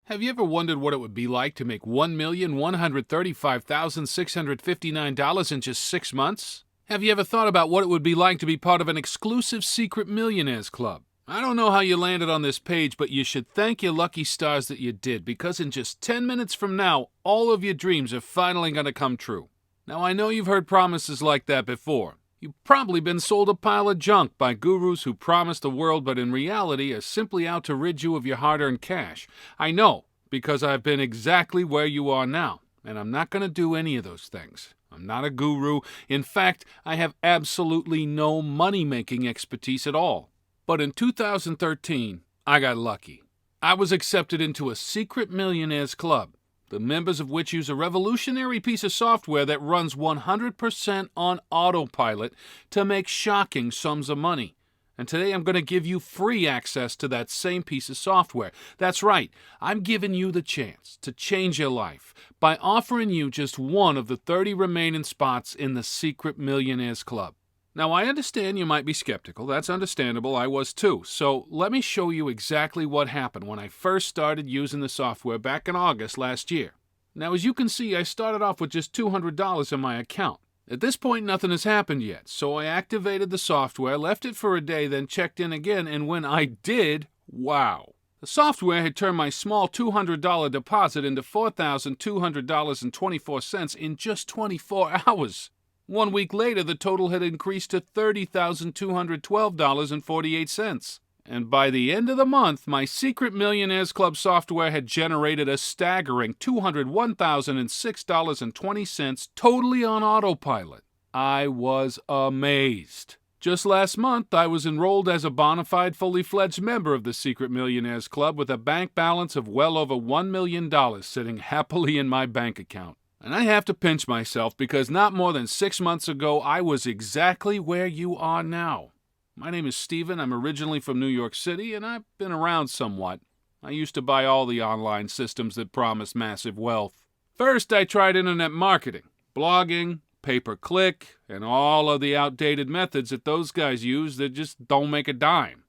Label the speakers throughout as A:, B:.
A: Have you ever wondered what it would be like to make $1,135,659 in just 6 months? Have you ever thought about what it would be like to be part of an exclusive Secret Millionaires Club? I don't know how you landed on this page, but you should thank your lucky stars that you did, because in just 10 minutes from now, all of your dreams are finally going to come true. Now, I know you've heard promises like that before. You've probably been sold a pile of junk by gurus who promise the world but in reality are simply out to rid you of your hard-earned cash. I know, because I've been exactly where you are now, and I'm not going to do any of those things. I'm not a guru. In fact, I have absolutely no money-making expertise at all. But in 2013, I got lucky. I was accepted into a Secret Millionaires Club, the members of which use a revolutionary piece of software that runs 100% on autopilot to make shocking sums of money. And today I'm going to give you free access to that same piece of software. That's right, I'm giving you the chance to change your life by offering you just one of the 30 remaining spots in the Secret Millionaires Club. Now, I understand you might be skeptical. That's understandable. I was too. So let me show you exactly what happened when I first started using the software back in August last year. Now, as you can see, I started off with just $200 in my account. At this point, nothing has happened yet, so I activated the software, left it for a day, then checked in again, and when I did, wow! The software had turned my small $200 deposit into $4,200.24 in just 24 hours. 1 week later, the total had increased to $30,212.48. And by the end of the month, my Secret Millionaires Club software had generated a staggering $201,006.20 totally on autopilot. I was amazed. Just last month, I was enrolled as a bona fide, fully fledged member of the Secret Millionaires Club with a bank balance of well over $1 million sitting happily in my bank account. And I have to pinch myself because not more than 6 months ago, I was exactly where you are now. My name is Steven. I'm originally from New York City, and I've been around somewhat. I used to buy all the online systems that promise massive wealth. First, I tried internet marketing, blogging, pay-per-click, and all of the outdated methods that those guys use that just don't make a dime.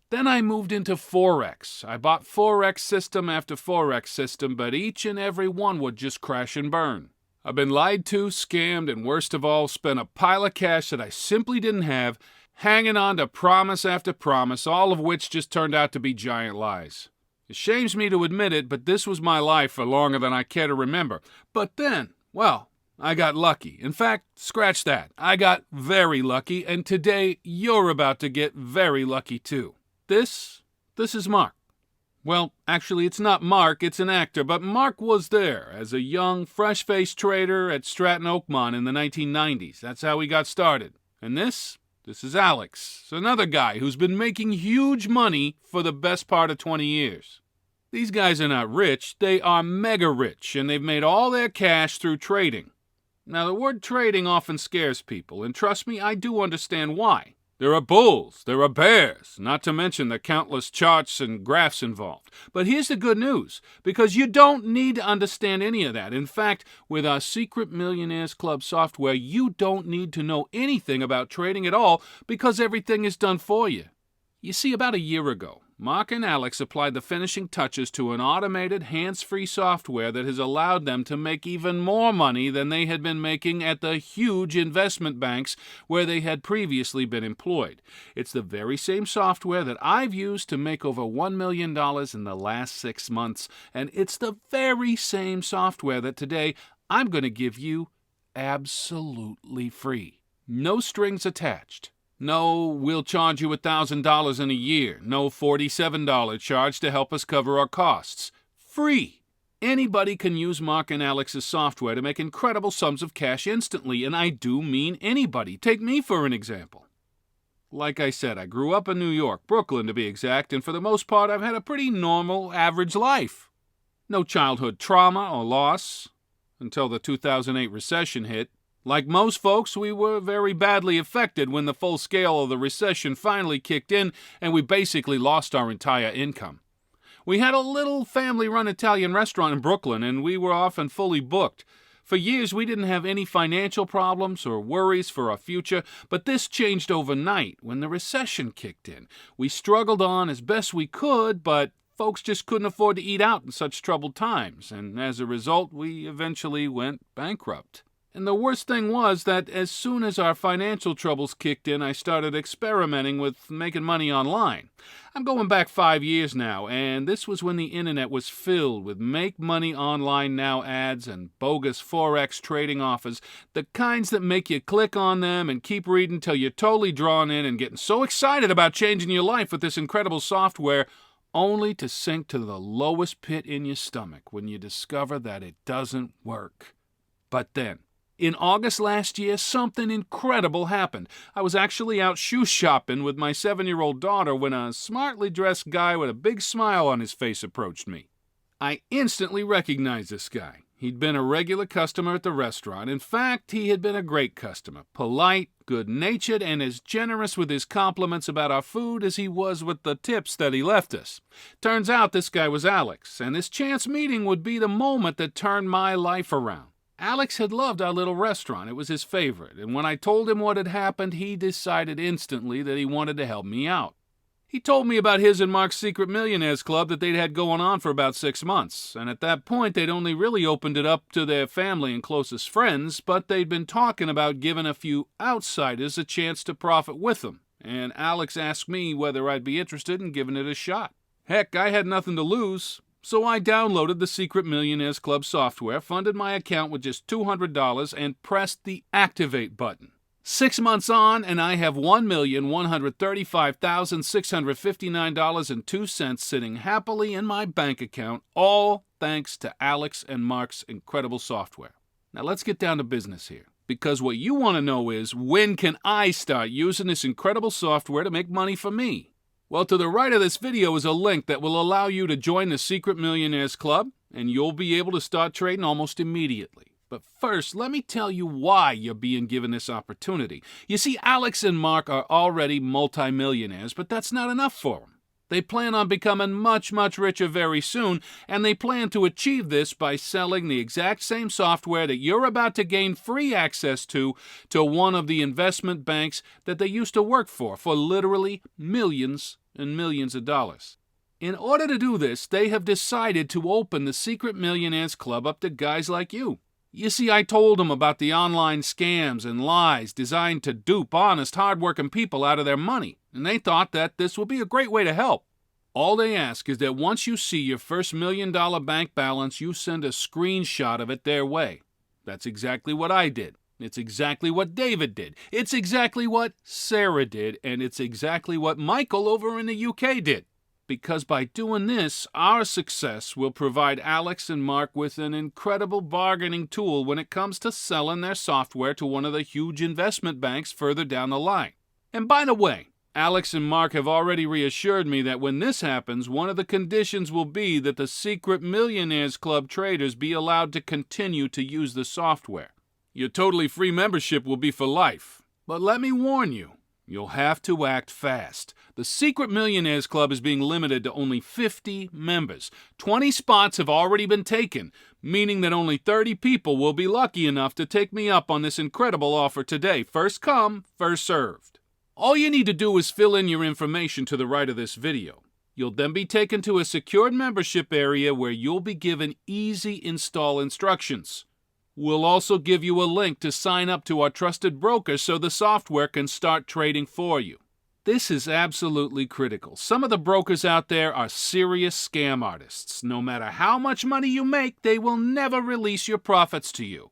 A: Then I moved into Forex. I bought Forex system after Forex system, but each and every one would just crash and burn. I've been lied to, scammed, and worst of all, spent a pile of cash that I simply didn't have, hanging on to promise after promise, all of which just turned out to be giant lies. It shames me to admit it, but this was my life for longer than I care to remember. But then, well, I got lucky. In fact, scratch that. I got very lucky, and today you're about to get very lucky too. This is Mark. Well, actually, it's not Mark, it's an actor, but Mark was there as a young, fresh-faced trader at Stratton Oakmont in the 1990s. That's how he got started. And this is Alex, another guy who's been making huge money for the best part of 20 years. These guys are not rich, they are mega rich, and they've made all their cash through trading. Now, the word trading often scares people, and trust me, I do understand why. There are bulls, there are bears, not to mention the countless charts and graphs involved. But here's the good news, because you don't need to understand any of that. In fact, with our Secret Millionaires Club software, you don't need to know anything about trading at all because everything is done for you. You see, about a year ago, Mark and Alex applied the finishing touches to an automated, hands-free software that has allowed them to make even more money than they had been making at the huge investment banks where they had previously been employed. It's the very same software that I've used to make over $1 million in the last 6 months, and it's the very same software that today I'm going to give you absolutely free. No strings attached. No, we'll charge you $1,000 in a year. No $47 charge to help us cover our costs. Free. Anybody can use Mark and Alex's software to make incredible sums of cash instantly, and I do mean anybody. Take me for an example. Like I said, I grew up in New York, Brooklyn to be exact, and for the most part I've had a pretty normal, average life. No childhood trauma or loss until the 2008 recession hit. Like most folks, we were very badly affected when the full scale of the recession finally kicked in and we basically lost our entire income. We had a little family-run Italian restaurant in Brooklyn and we were often fully booked. For years, we didn't have any financial problems or worries for our future, but this changed overnight when the recession kicked in. We struggled on as best we could, but Folks just couldn't afford to eat out in such troubled times, and as a result, we eventually went bankrupt. And the worst thing was that as soon as our financial troubles kicked in, I started experimenting with making money online. I'm going back 5 years now, and this was when the internet was filled with make money online now ads and bogus Forex trading offers, the kinds that make you click on them and keep reading till you're totally drawn in and getting so excited about changing your life with this incredible software, only to sink to the lowest pit in your stomach when you discover that it doesn't work. But then, in August last year, something incredible happened. I was actually out shoe shopping with my 7-year-old daughter when a smartly dressed guy with a big smile on his face approached me. I instantly recognized this guy. He'd been a regular customer at the restaurant. In fact, he had been a great customer. Polite, good-natured, and as generous with his compliments about our food as he was with the tips that he left us. Turns out this guy was Alex, and this chance meeting would be the moment that turned my life around. Alex had loved our little restaurant. It was his favorite, and when I told him what had happened, he decided instantly that he wanted to help me out. He told me about his and Mark's Secret Millionaires Club that they'd had going on for about 6 months, and at that point they'd only really opened it up to their family and closest friends, but they'd been talking about giving a few outsiders a chance to profit with them, and Alex asked me whether I'd be interested in giving it a shot. Heck, I had nothing to lose. So I downloaded the Secret Millionaires Club software, funded my account with just $200, and pressed the Activate button. 6 months on, and I have $1,135,659.02 sitting happily in my bank account, all thanks to Alex and Mark's incredible software. Now let's get down to business here, because what you want to know is, when can I start using this incredible software to make money for me? Well, to the right of this video is a link that will allow you to join the Secret Millionaires Club, and you'll be able to start trading almost immediately. But first, let me tell you why you're being given this opportunity. You see, Alex and Mark are already multimillionaires, but that's not enough for them. They plan on becoming much, much richer very soon, and they plan to achieve this by selling the exact same software that you're about to gain free access to one of the investment banks that they used to work for literally millions and millions of dollars. In order to do this, they have decided to open the Secret Millionaires Club up to guys like you. You see, I told them about the online scams and lies designed to dupe honest, hard-working people out of their money, and they thought that this would be a great way to help. All they ask is that once you see your first $1 million bank balance, you send a screenshot of it their way. That's exactly what I did. It's exactly what David did. It's exactly what Sarah did. And it's exactly what Michael over in the UK did. Because by doing this, our success will provide Alex and Mark with an incredible bargaining tool when it comes to selling their software to one of the huge investment banks further down the line. And by the way, Alex and Mark have already reassured me that when this happens, one of the conditions will be that the Secret Millionaires Club traders be allowed to continue to use the software. Your totally free membership will be for life. But let me warn you, you'll have to act fast. The Secret Millionaires Club is being limited to only 50 members. 20 spots have already been taken, meaning that only 30 people will be lucky enough to take me up on this incredible offer today. First come, first served. All you need to do is fill in your information to the right of this video. You'll then be taken to a secured membership area where you'll be given easy install instructions. We'll also give you a link to sign up to our trusted broker so the software can start trading for you. This is absolutely critical. Some of the brokers out there are serious scam artists. No matter how much money you make, they will never release your profits to you.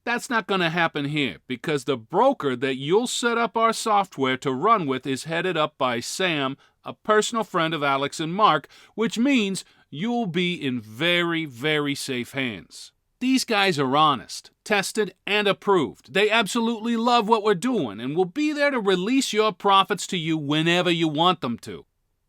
A: That's not going to happen here because the broker that you'll set up our software to run with is headed up by Sam, a personal friend of Alex and Mark, which means you'll be in very, very safe hands. These guys are honest, tested, and approved. They absolutely love what we're doing and will be there to release your profits to you whenever you want them to.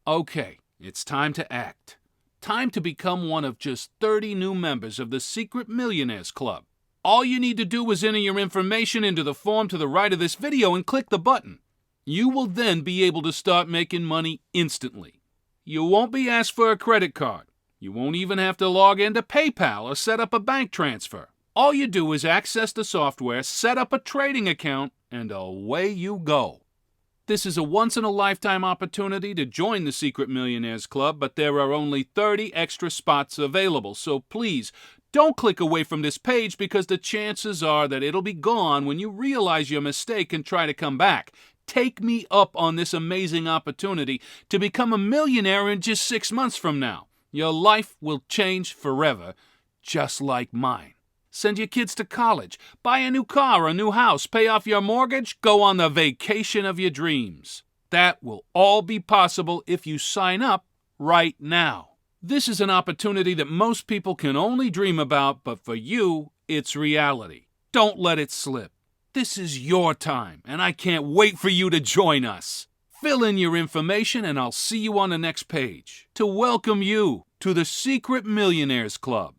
A: Okay, it's time to act. Time to become one of just 30 new members of the Secret Millionaires Club. All you need to do is enter your information into the form to the right of this video and click the button. You will then be able to start making money instantly. You won't be asked for a credit card. You won't even have to log into PayPal or set up a bank transfer. All you do is access the software, set up a trading account, and away you go. This is a once-in-a-lifetime opportunity to join the Secret Millionaires Club, but there are only 30 extra spots available, so please don't click away from this page because the chances are that it'll be gone when you realize your mistake and try to come back. Take me up on this amazing opportunity to become a millionaire in just 6 months from now. Your life will change forever, just like mine. Send your kids to college, buy a new car or a new house, pay off your mortgage, go on the vacation of your dreams. That will all be possible if you sign up right now. This is an opportunity that most people can only dream about, but for you, it's reality. Don't let it slip. This is your time, and I can't wait for you to join us. Fill in your information, and I'll see you on the next page to welcome you to the Secret Millionaires Club.